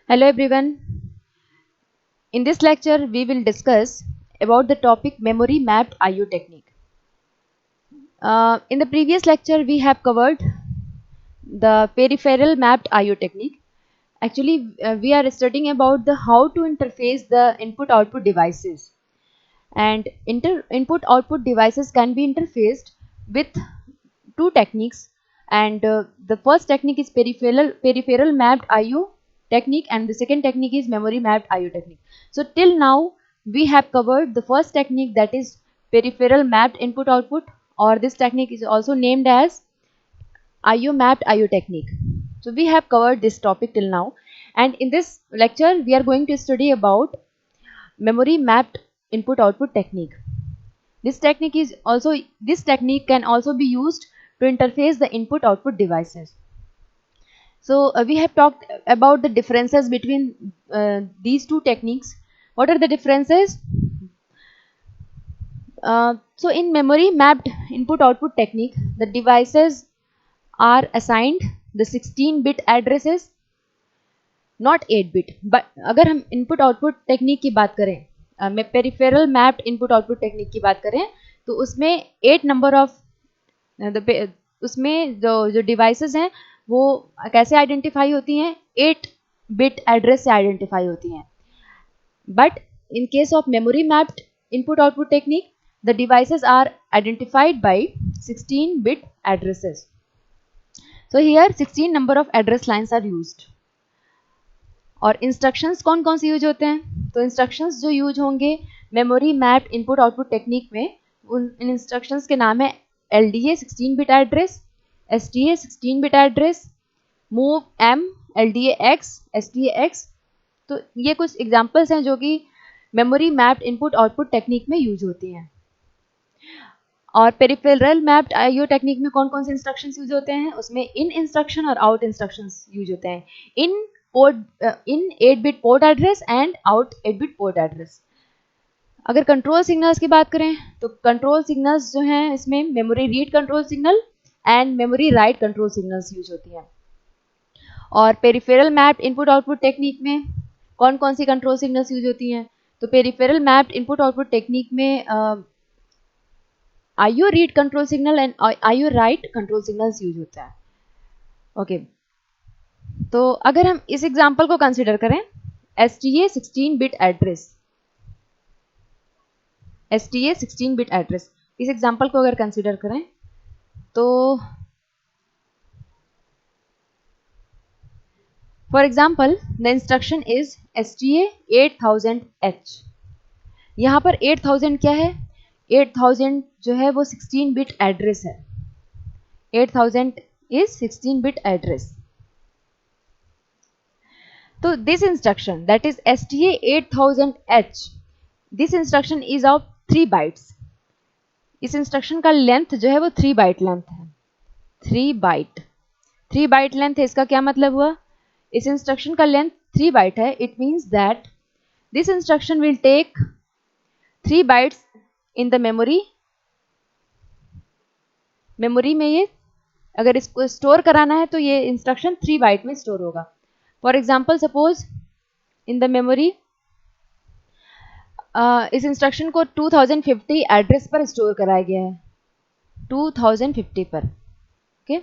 Hello everyone. In this lecture, we will discuss about the topic memory mapped IO technique. In the previous lecture, we have covered the peripheral mapped IO technique. Actually, we are studying about the how to interface the input-output devices. And input-output devices can be interfaced with two techniques. And the first technique is peripheral mapped IO technique, and the second technique is memory mapped IO technique. So till now we have covered the first technique, that is peripheral mapped input output, or this technique is also named as IO mapped IO technique. So we have covered this topic till now, and in this lecture we are going to study about memory mapped input output technique. This technique can also be used to interface the input output devices. So we have talked about the differences between these two techniques. What are the differences? So in memory mapped input output technique, the devices are assigned the 16-bit addresses, not 8-bit. But अगर हम input output technique की बात करें, peripheral mapped input output technique की बात करें, तो उसमें 8 number of उसमें जो डिवाइसेस हैं वो कैसे आइडेंटिफाई होती हैं, 8-bit एड्रेस से आइडेंटिफाई होती हैं. But in case of memory mapped input output technique, the devices are identified by 16-bit addresses. So here 16 number of address lines are used. और इंस्ट्रक्शंस कौन कौन से यूज होते हैं? तो इंस्ट्रक्शंस जो यूज होंगे memory mapped input output technique में, उन इंस्ट्रक्शंस के नाम है LDA 16-bit address, STA 16-bit address, move M, LDA X, STA X. तो ये कुछ एग्जांपल्स हैं जो कि memory mapped input output technique में यूज होती हैं. और पेरिफेरल मैप्ड आईओ टेक्निक में कौन कौन से इंस्ट्रक्शंस यूज होते हैं? उसमें इन इंस्ट्रक्शन और आउट इंस्ट्रक्शंस यूज होते हैं. इन 8-bit port address and out 8-bit port address. अगर कंट्रोल सिग्नल्स की बात करें तो कंट्रोल सिग्नल्स जो हैं इसमें memory read control signal and memory write control signals use होती हैं. और peripheral mapped input output technique में कौन कौन सी कंट्रोल सिग्नल्स यूज होती हैं? तो peripheral mapped input output technique में IO read control signal and IO right control signals use होता है. ओके, तो अगर हम इस एग्जांपल को कंसीडर करें, STA 16-bit address, STA 16-bit address, इस एग्जांपल को अगर कंसीडर करें तो for example the instruction is STA 8000H. यहाँ पर 8000 क्या है? 8000 जो है वो 16-bit एड्रेस है. 8000 इज 16-bit एड्रेस. तो this instruction that is STA 8000H, this instruction is of 3 bytes. इस इंस्ट्रक्शन का लेंथ जो है वो 3 बाइट लेंथ है. 3 बाइट लेंथ है. इसका क्या मतलब हुआ? इस इंस्ट्रक्शन का लेंथ 3 बाइट है. It means that this instruction will take 3 bytes in the memory में. ये अगर इसको स्टोर कराना है तो ये इंस्ट्रक्शन 3 बाइट में स्टोर होगा. For example suppose in the memory इस इंस्ट्रक्शन को 2050 एड्रेस पर स्टोर कराया गया है. 2050 पर. ओके,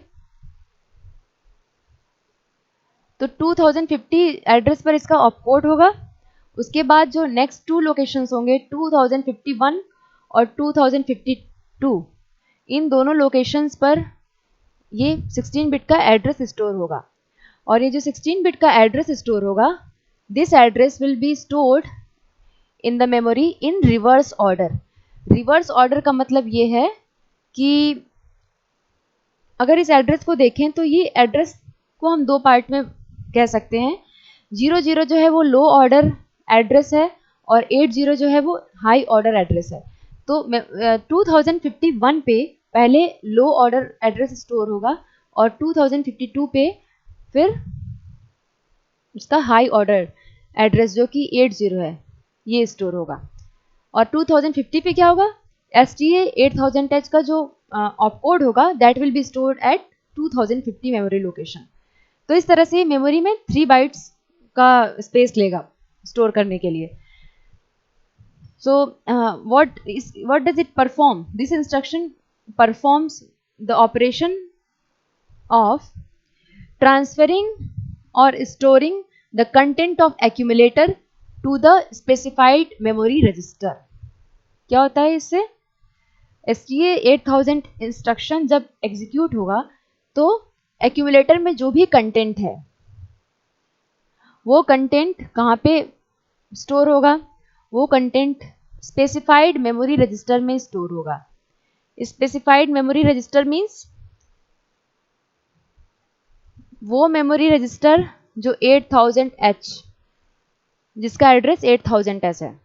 तो 2050 एड्रेस पर इसका ऑपकोड होगा. उसके बाद जो नेक्स्ट 2 लोकेशंस होंगे 2051 और 2052, इन दोनों लोकेशंस पर ये 16-bit का एड्रेस स्टोर होगा. और ये जो 16-bit का एड्रेस स्टोर होगा, this address will be stored in the memory in reverse order. Reverse order का मतलब ये है कि अगर इस एड्रेस को देखें तो ये एड्रेस को हम 2 पार्ट में कह सकते हैं. 00 जो है वो लो ऑर्डर एड्रेस है और 80 जो है वो हाई ऑर्डर एड्रेस है. तो 2051 पे पहले लो ऑर्डर एड्रेस स्टोर होगा और 2052 पे फिर उसका हाई ऑर्डर एड्रेस जो कि 80 है ये स्टोर होगा. और 2050 पे क्या होगा? STA 8000H का जो ऑपकोड होगा that will be stored at 2050 memory location. तो इस तरह से मेमोरी में 3 बाइट्स का स्पेस लेगा स्टोर करने के लिए. So what does it perform? This instruction performs the operation of transferring or storing the content of accumulator to the specified memory register. क्या होता है इससे? STA 8000 इंस्ट्रक्शन जब एग्जीक्यूट होगा तो एक्यूमुलेटर में जो भी कंटेंट है वो कंटेंट कहाँ पे स्टोर होगा? वो कंटेंट स्पेसिफाइड मेमोरी रजिस्टर में स्टोर होगा. स्पेसिफाइड मेमोरी रजिस्टर मीन्स वो मेमोरी रजिस्टर जो 8000H जिसका एड्रेस 8000H है.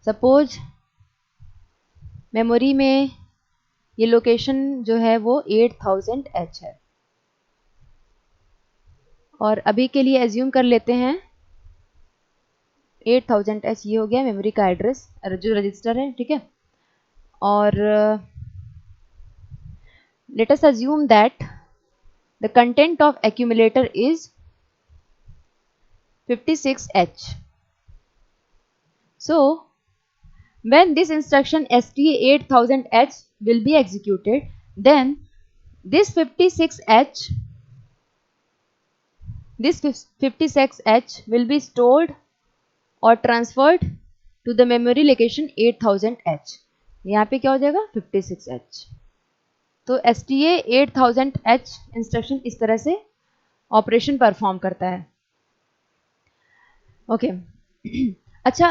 सपोज मेमोरी में ये लोकेशन जो है वो 8000H है और अभी के लिए एज्यूम कर लेते हैं 8000H ये हो गया मेमोरी का एड्रेस जो रजिस्टर है. ठीक है. और let us assume that the content of accumulator is 56H. So when this instruction STA 8000H will be executed, then this 56H will be stored or transferred to the memory location 8000H. यहाँ पे क्या हो जाएगा 56H. तो STA 8000H instruction इस तरह से operation perform करता है. ओके. अच्छा,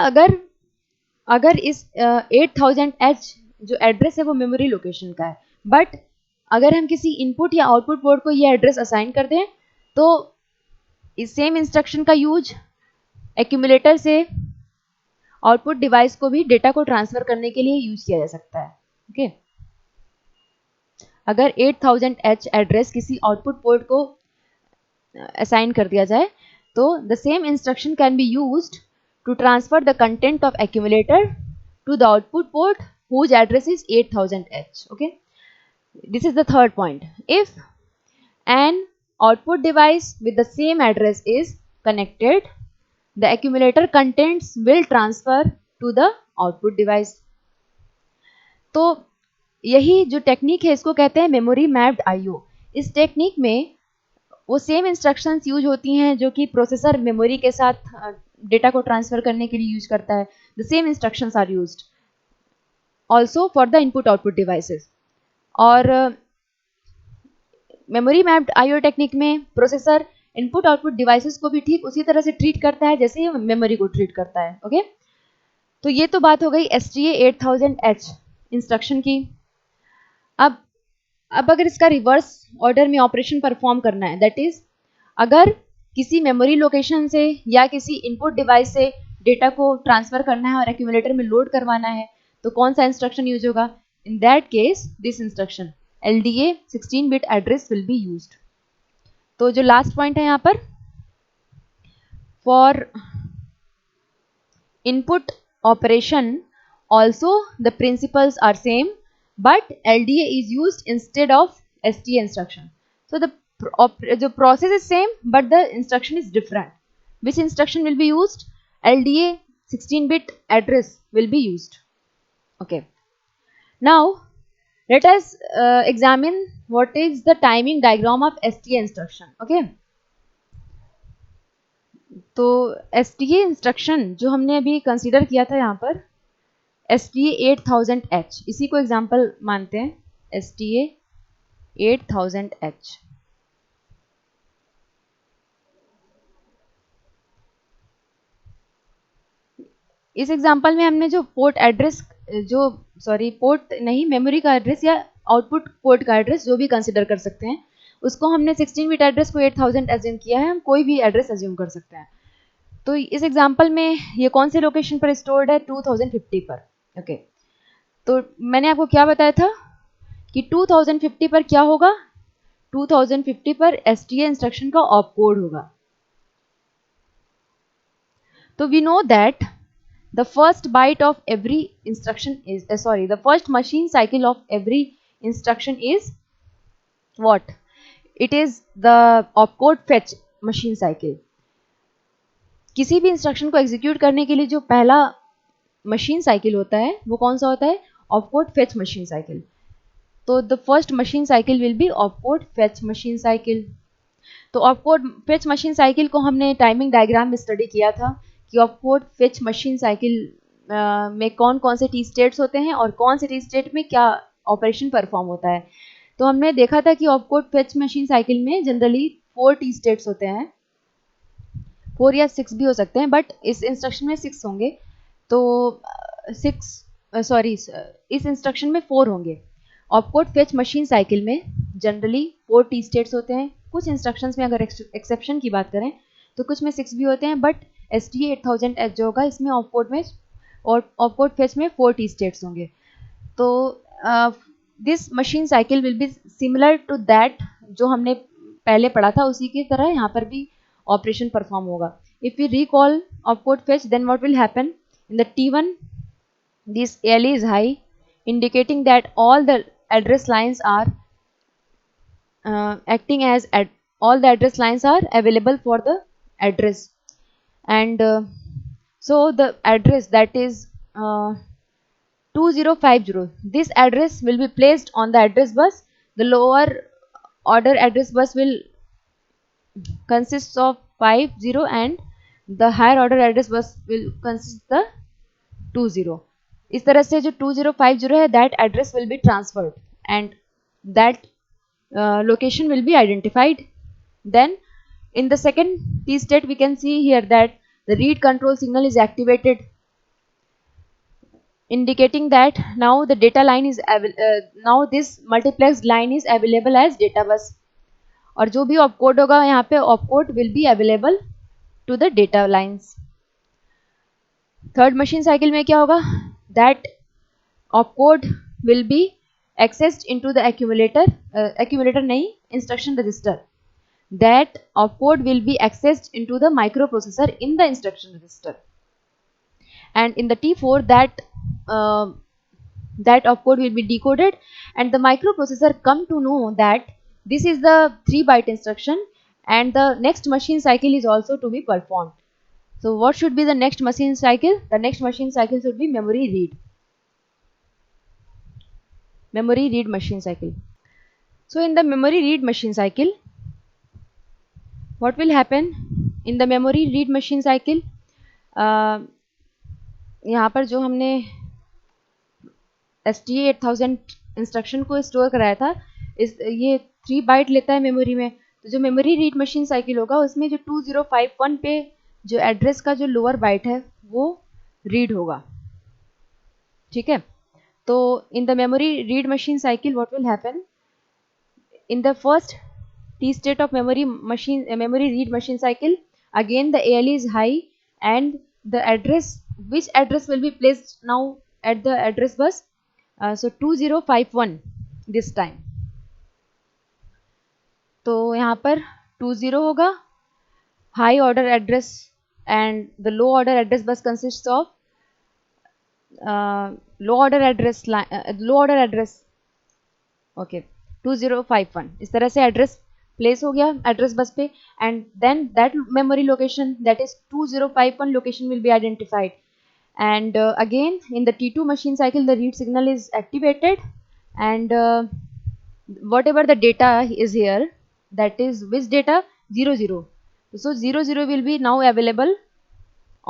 अगर इस 8000H जो एड्रेस है वो मेमोरी लोकेशन का है, बट अगर हम किसी इनपुट या आउटपुट पोर्ट को ये एड्रेस असाइन कर दें तो इस सेम इंस्ट्रक्शन का यूज एक्यूमुलेटर से आउटपुट डिवाइस को भी डेटा को ट्रांसफर करने के लिए यूज किया जा सकता है. ओके. अगर 8000H एड्रेस किसी आउटपुट पोर्ट को असाइन कर दिया जाए तो the same instruction can be used to transfer the content of accumulator to the output port whose address is 8000H. Okay. This is the third point. If an output device with the same address is connected, the accumulator contents will transfer to the output device. तो यही जो technique है इसको कहते हैं memory mapped IO. इस technique में वो सेम इंस्ट्रक्शंस यूज होती हैं जो कि प्रोसेसर मेमोरी के साथ डेटा को ट्रांसफर करने के लिए यूज करता है. The same instructions are used also for the input output devices. और मेमोरी मैप्ड IO टेक्निक में प्रोसेसर इनपुट आउटपुट डिवाइसेस को भी ठीक उसी तरह से ट्रीट करता है जैसे ये मेमोरी को ट्रीट करता है. ओके. तो ये तो बात हो गई STA 8000H इंस्ट्रक्शन की. अब अगर इसका रिवर्स ऑर्डर में ऑपरेशन परफॉर्म करना है, दैट इज अगर किसी मेमोरी लोकेशन से या किसी इनपुट डिवाइस से डेटा को ट्रांसफर करना है और एक्यूमुलेटर में लोड करवाना है तो कौन सा इंस्ट्रक्शन यूज होगा? In that case this instruction LDA 16-bit address will be used. तो जो लास्ट पॉइंट है यहाँ पर, for input operation also the principles are same but LDA is used instead of STA instruction. So the process is same but the instruction is different. Which instruction will be used? LDA 16-bit address will be used. Okay. Now let us examine what is the timing diagram of STA instruction. Okay. तो STA instruction जो हमने अभी consider किया था यहाँ पर STA 8000H, इसी को एग्जाम्पल मानते हैं. STA 8000H. इस एग्जाम्पल में हमने जो पोर्ट एड्रेस पोर्ट नहीं मेमोरी का एड्रेस या आउटपुट पोर्ट का एड्रेस जो भी कंसिडर कर सकते हैं उसको हमने 16-bit एड्रेस को 8000 एज्यूम किया है. हम कोई भी एड्रेस एज्यूम कर सकते हैं. तो इस एग्जाम्पल में ये कौन से लोकेशन पर स्टोर्ड है? 2050 पर. ओके. तो मैंने आपको क्या बताया था कि 2050 पर क्या होगा? 2050 पर STA इंस्ट्रक्शन का ऑप कोड होगा. तो we know that the first byte of every instruction is the first machine cycle of every instruction is what? It is the op code fetch machine cycle. किसी भी instruction को execute करने के लिए जो पहला मशीन साइकिल होता है वो कौन सा होता है? Opcode fetch machine cycle. तो the first machine cycle will be opcode fetch machine cycle. तो ऑपकोड फेच मशीन साइकिल को हमने टाइमिंग डायग्राम में स्टडी किया था कि ऑपकोड फेच मशीन साइकिल में कौन कौन से टी स्टेट्स होते हैं और कौन से टी स्टेट में क्या ऑपरेशन परफॉर्म होता है. तो हमने देखा था कि ऑपकोड फेच मशीन साइकिल में जनरली 4 टी स्टेट्स होते हैं, 4 या 6 भी हो सकते हैं, बट इस इंस्ट्रक्शन में 6 होंगे. तो 6 सॉरी इस इंस्ट्रक्शन में 4 होंगे. ऑपकोड फेच मशीन साइकिल में जनरली 4 टी स्टेट्स होते हैं. कुछ इंस्ट्रक्शंस में अगर एक्सेप्शन की बात करें तो कुछ में 6 भी होते हैं, बट STA 8000H जो होगा इसमें ऑपकोड में और ऑपकोड फेच में 4 टी स्टेट्स होंगे. तो this machine cycle will be similar to that जो हमने पहले पढ़ा था, उसी की तरह यहाँ पर भी ऑपरेशन परफॉर्म होगा. If we recall opcode fetch, then what will happen in the T1, this ALE is high, indicating that all the address lines are acting as all the address lines are available for the address. And so the address that is 2050, this address will be placed on the address bus. The lower order address bus will consist of 50 and the higher order address bus will consist the 20. इस तरह से जो 2050 है, that address will be transferred and that location will be identified. Then in the second T state we can see here that the read control signal is activated, indicating that now the data line is now this multiplexed line is available as data bus. और जो भी opcode होगा यहाँ पे opcode will be available to the data lines. Third machine cycle में क्या होगा? That opcode will be accessed into the accumulator नहीं, instruction register. That opcode will be accessed into the microprocessor in the instruction register. And in the T4, that opcode will be decoded and the microprocessor come to know that this is the 3-byte instruction and the next machine cycle is also to be performed. So what should be the next machine cycle? The next machine cycle should be memory read. Memory read machine cycle. So in the memory read machine cycle, what will happen in the memory read machine cycle? यहाँ पर जो हमने STA 8000 instruction को store कराया था, ये 3 bite लेता है मेमोरी में. तो जो मेमोरी रीड मशीन साइकिल होगा उसमें जो 2051 पे जो एड्रेस का जो लोअर बाइट है वो रीड होगा. ठीक है. तो इन the memory read machine cycle what will happen in the first T state of memory read machine cycle, again the ALE is high and the address, which address will be placed now at the address bus? So 2051 this time. तो यहाँ पर 20 होगा, high order address and the low order address bus consists of low order address okay 2051. इस तरह से address place हो गया address bus पे and then that memory location that is 2051 location will be identified and again in the T2 machine cycle the read signal is activated and whatever the data is here, that is which data? 00. So 00 will be now available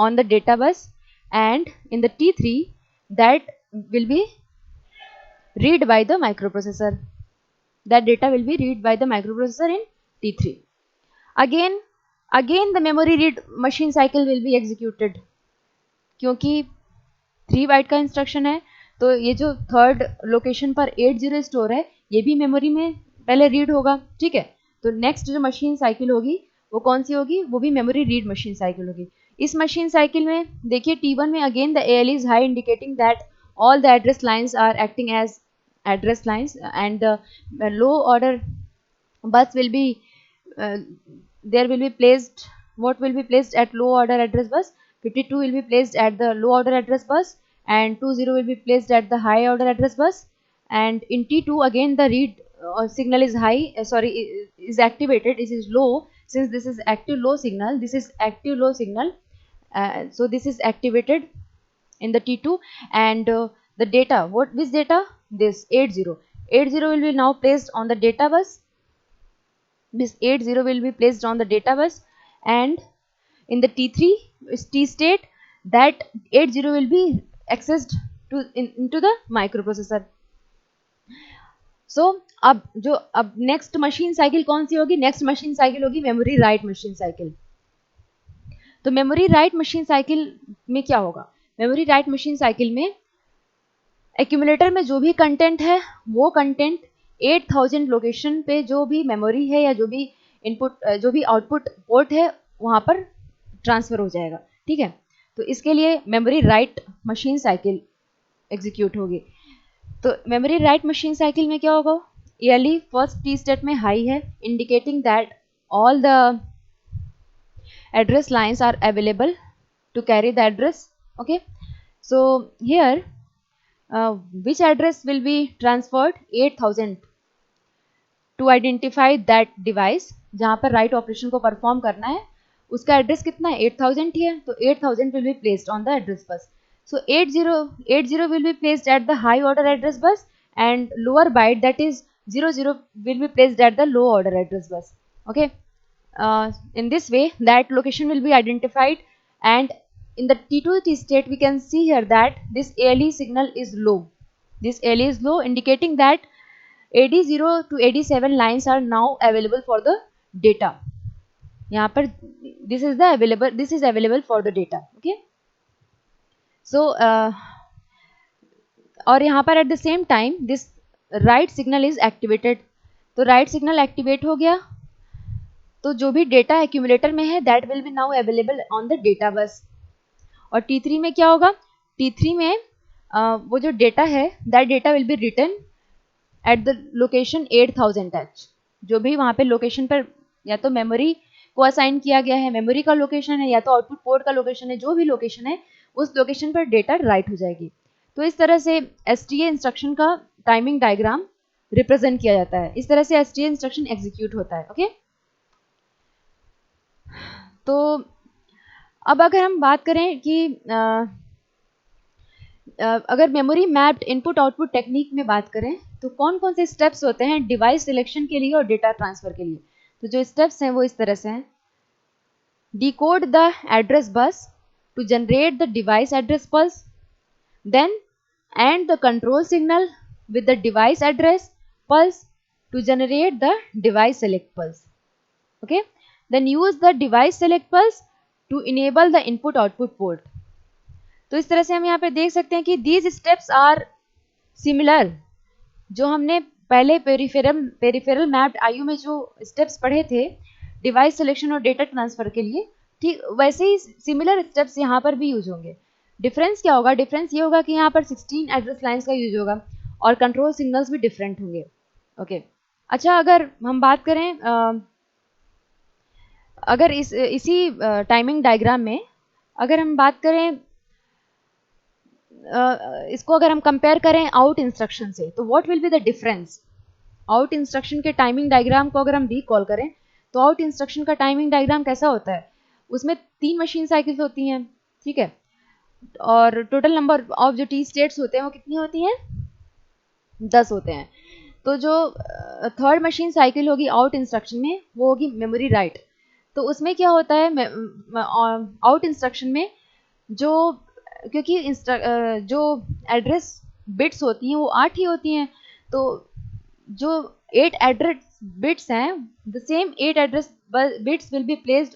on the data bus and in the T3 that will be read by the microprocessor. That data will be read by the microprocessor in T3. Again the memory read machine cycle will be executed. क्योंकि 3 bite का instruction है तो ये जो third location पर 80 store है ये भी मेमोरी में पहले रीड होगा. ठीक है. तो नेक्स्ट जो मशीन साइकिल होगी वो कौन सी होगी? वो भी मेमोरी रीड मशीन साइकिल होगी. इस मशीन साइकिल में देखिए T1 में again the ALE is high, indicating that all the address lines are acting as address lines and the low order bus will be there will be placed, what will be placed at low order address bus? 52 will be placed at the low order address bus and 20 will be placed at the high order address bus. And in T2 again the read signal is high, is activated. This is low, since this is active low signal, this is active low signal So this is activated in the T2, and the data, what which data, this 80 will be now placed on the data bus. This 80 will be placed on the data bus, and in the T3 T state, that 80 will be accessed into the microprocessor. So अब next machine cycle कौन सी होगी? Next machine cycle होगी memory write machine cycle. तो memory write machine cycle में क्या होगा? Memory write machine cycle में accumulator में जो भी कंटेंट है वो कंटेंट 8000 लोकेशन पे जो भी मेमोरी है या जो भी इनपुट जो भी आउटपुट पोर्ट है वहां पर ट्रांसफर हो जाएगा। ठीक है, तो इसके लिए memory write machine cycle execute होगी। तो मेमोरी राइट मशीन साइकिल में क्या होगा? ईयरली फर्स्ट टी स्टेट में हाई है, indicating that all the address lines are available to carry the address. Okay, so here which address will be transferred? 8000 to identify that device जहाँ पर write operation को perform करना है उसका address कितना है? 8000 ही है, तो 8000 will be placed on the address bus. So 80 will be placed at the high order address bus, and lower byte, that is 00, will be placed at the low order address bus. Okay, in this way that location will be identified, and in the T2 state we can see here that this ALE signal is low. This ALE is low, indicating that AD0 to AD7 lines are now available for the data. यहाँ पर this is available for the data. Okay, so और यहाँ पर at the same time this write signal is activated. तो write signal activate हो गया, तो जो भी डेटा एक्यूमुलेटर में है that will be now available on the data bus. और T3 में क्या होगा? T3 में वो जो डेटा है that data will be written at the location 8000H। जो भी वहाँ पे लोकेशन पर या तो मेमोरी को असाइन किया गया है, मेमोरी का लोकेशन है, या तो आउटपुट पोर्ट का लोकेशन है, जो भी लोकेशन है उस लोकेशन पर डेटा राइट हो जाएगी। तो इस तरह से STA इंस्ट्रक्शन का टाइमिंग डायग्राम रिप्रेजेंट किया जाता है। इस तरह से STA इंस्ट्रक्शन एग्जीक्यूट होता है। ओके, तो अब अगर हम बात करें कि अगर memory mapped input output technique में बात करें तो कौन कौन से स्टेप्स होते हैं डिवाइस सिलेक्शन के लिए और डेटा ट्रांसफर के लिए? तो जो स्टेप्स हैं वो इस तरह से हैं। Decode the address bus to generate the device address pulse, then and the control signal with the device address pulse to generate the device select pulse. Okay, then use the device select pulse to enable the input output port. तो इस तरह से हम यहाँ पे देख सकते हैं कि these steps are similar जो हमने पहले पेरिफेरल मैप्ड आईओ में जो स्टेप्स पढ़े थे डिवाइस सिलेक्शन और डेटा ट्रांसफर के लिए, ठीक वैसे ही सिमिलर स्टेप्स यहाँ पर भी यूज होंगे। डिफरेंस क्या होगा? डिफरेंस ये होगा कि यहाँ पर 16 एड्रेस लाइन्स का यूज होगा और कंट्रोल सिग्नल्स भी डिफरेंट होंगे। ओके, अच्छा अगर हम बात करें अगर इसी टाइमिंग डायग्राम में अगर हम बात करें इसको अगर हम कंपेयर करें आउट इंस्ट्रक्शन से, तो what will be the difference? Out instruction के टाइमिंग डायग्राम को अगर हम रिकॉल करें तो आउट इंस्ट्रक्शन का टाइमिंग डायग्राम कैसा होता है? उसमें 3 मशीन साइकिल्स होती हैं, ठीक है, और टोटल नंबर ऑफ जो टी स्टेट्स होते हैं वो कितनी होती हैं? 10 होते हैं। तो जो थर्ड मशीन साइकिल होगी आउट इंस्ट्रक्शन में वो होगी मेमोरी राइट। तो उसमें क्या होता है आउट इंस्ट्रक्शन में जो क्योंकि जो एड्रेस बिट्स होती हैं वो 8 ही होती हैं, तो जो 8 एड्रेस बिट्स हैं the same 8 address bits will be placed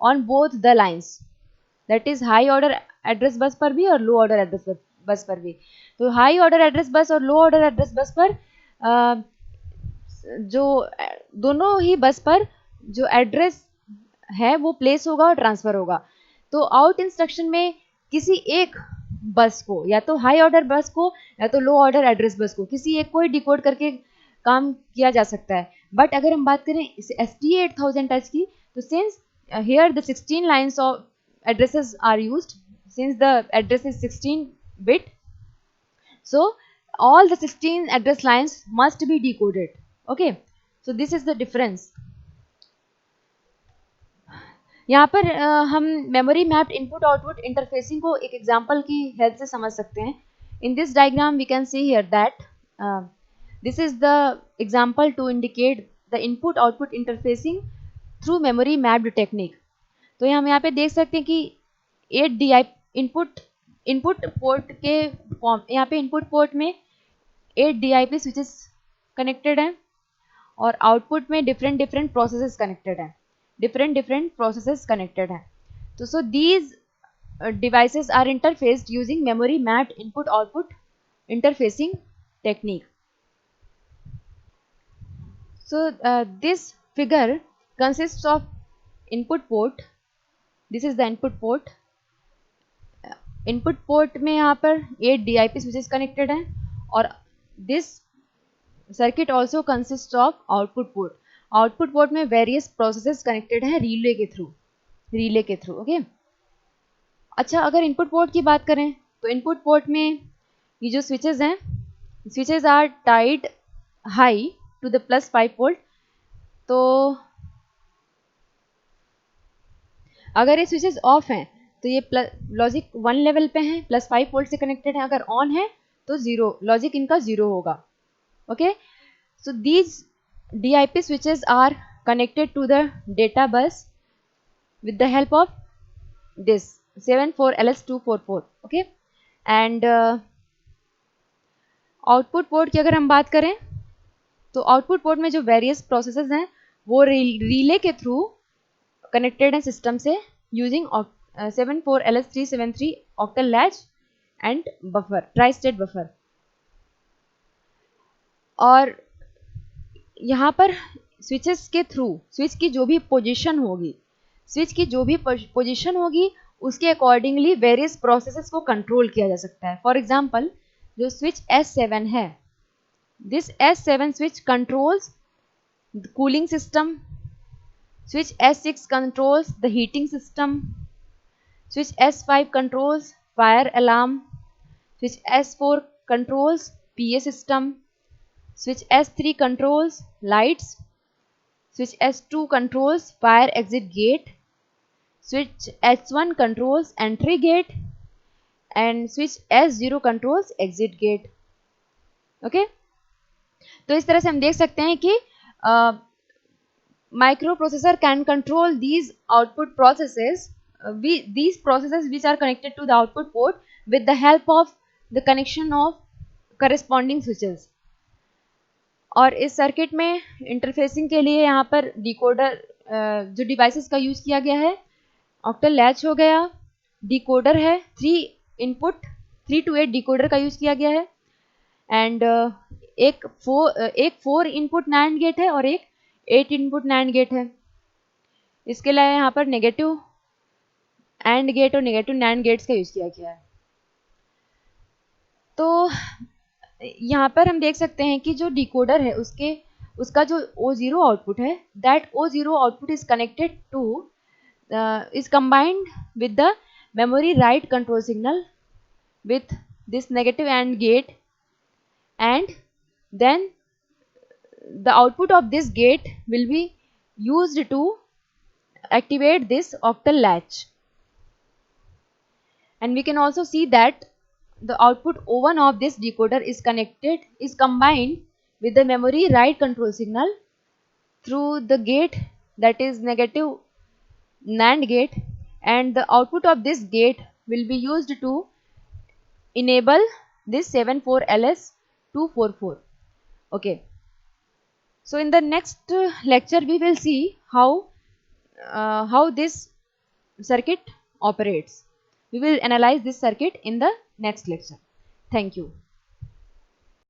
on both the lines, that is high order address bus पर भी और लो ऑर्डर एड्रेस बस पर भी। तो हाई ऑर्डर एड्रेस बस और लो ऑर्डर एड्रेस बस पर जो दोनों ही बस पर जो एड्रेस है वो प्लेस होगा और ट्रांसफर होगा। तो आउट इंस्ट्रक्शन में किसी एक बस को या तो हाई ऑर्डर बस को या तो लो ऑर्डर एड्रेस बस को किसी एक को ही डिकोड करके काम किया जा सकता है। बट अगर हम बात करें STA 8000H की, तो since here the 16 lines of addresses are used, since the address is 16 bit, so all the 16 address lines must be decoded. Okay, so this is the difference. यहाँ पर हम memory mapped input output interfacing को एक example की help से समझ सकते हैं. In this diagram we can see here that this is the example to indicate the input output interfacing through memory mapped technique. तो हम यहाँ पे देख सकते हैं कि 8 DI इनपुट पोर्ट के फॉर्म, यहाँ पे इनपुट पोर्ट में 8 DIP स्विचेस कनेक्टेड हैं और आउटपुट में डिफरेंट प्रोसेसेस कनेक्टेड हैं, डिफरेंट प्रोसेसेस कनेक्टेड हैं. तो so these devices are interfaced using memory mapped input output interfacing technique. So this figure consists of input port. This is the input port. Input port में यहाँ पर 8 DIP switches connected हैं और this circuit also consist of output port. Output port में various processes connected हैं relay के through. Okay. अच्छा, अगर इनपुट पोर्ट की बात करें तो इनपुट पोर्ट में ये जो स्विचेस हैं, switches are tied high to the +5 volt. तो अगर ये स्विचेस ऑफ हैं तो ये लॉजिक 1 लेवल पे हैं, +5 वोल्ट से कनेक्टेड है. अगर ऑन है तो 0, लॉजिक इनका 0 होगा. Okay. So these DIP switches are connected to the data bus with the help of this 74LS244. okay. and output port की अगर हम बात करें तो आउटपुट पोर्ट में जो वेरियस प्रोसेसेस हैं वो रिले के थ्रू कनेक्टेड हैं सिस्टम से using 74LS373 octal latch and buffer, tri state buffer. और यहाँ पर स्विचेस के थ्रू स्विच की जो भी पोजीशन होगी उसके अकॉर्डिंगली वेरियस प्रोसेसेस को कंट्रोल किया जा सकता है. फॉर एग्जांपल, जो स्विच S7 है, this S7 switch controls the cooling system. Switch S6 controls the heating system. Switch S5 controls fire alarm. Switch S4 controls PA system. Switch S3 controls lights. Switch S2 controls fire exit gate. Switch S1 controls entry gate. And switch S0 controls exit gate. Okay? तो इस तरह से हम देख सकते हैं कि microprocessor can control these output processes, these processes which are connected to the output port with the help of the connection of corresponding switches. और इस सर्किट में इंटरफेसिंग के लिए यहाँ पर डिकोडर जो डिवाइसेस का यूज किया गया है, ऑक्टल लैच हो गया, डिकोडर है, 3 to 8 डिकोडर का यूज किया गया है, एंड एक 4 इनपुट NAND गेट है और एक 8 इनपुट NAND गेट है. इसके अलावा यहाँ पर नेगेटिव AND गेट और नेगेटिव NAND गेट्स का यूज किया गया है. तो यहाँ पर हम देख सकते हैं कि जो डिकोडर है उसका जो O0 आउटपुट है, that O0 output is connected to is combined with the memory write control signal with this negative AND gate, and then the output of this gate will be used to activate this octal latch. And we can also see that the output O1 of this decoder is combined with the memory write control signal through the gate, that is negative NAND gate, and the output of this gate will be used to enable this 74LS244. okay. So in the next lecture we will see how this circuit operates. We will analyze this circuit in the next lecture. Thank you.